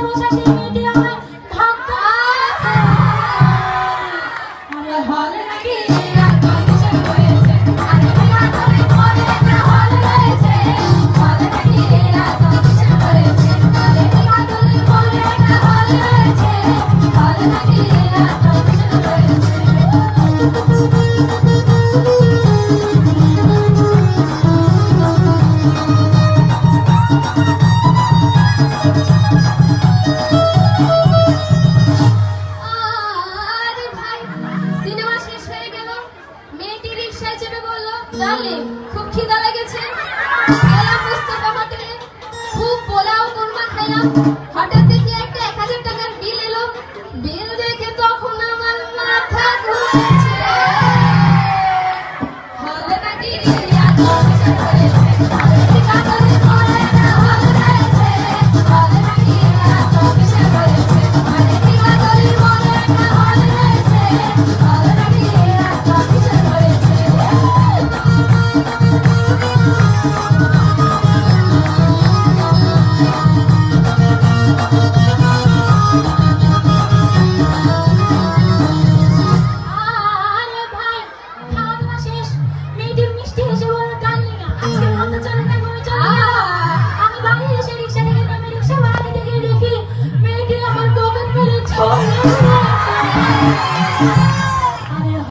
বসে সেই মেয়েটি আমায় ধাক্কা আরে হলে নাকি কন্ডিশন হয়েছে আরে আদরে পরে একটা হল রয়েছে হলে নাকি কন্ডিশন হয়েছে আরে আদরে পরে একটা হল রয়েছে হলে নাকি কন্ডিশন হয়েছে ডার্লিং খুব খিদা লেগেছে গেলাম মুস্তাফা হোটেলে খুব পোলাও কোরমা খাইলাম হঠাৎ দেখি একটা 1000 টাকার বিল এলো বিল দেখে তখন আমার মাথা ঘুরেছে হলে নাকি রিয়া কন্ডিশন হয়েছে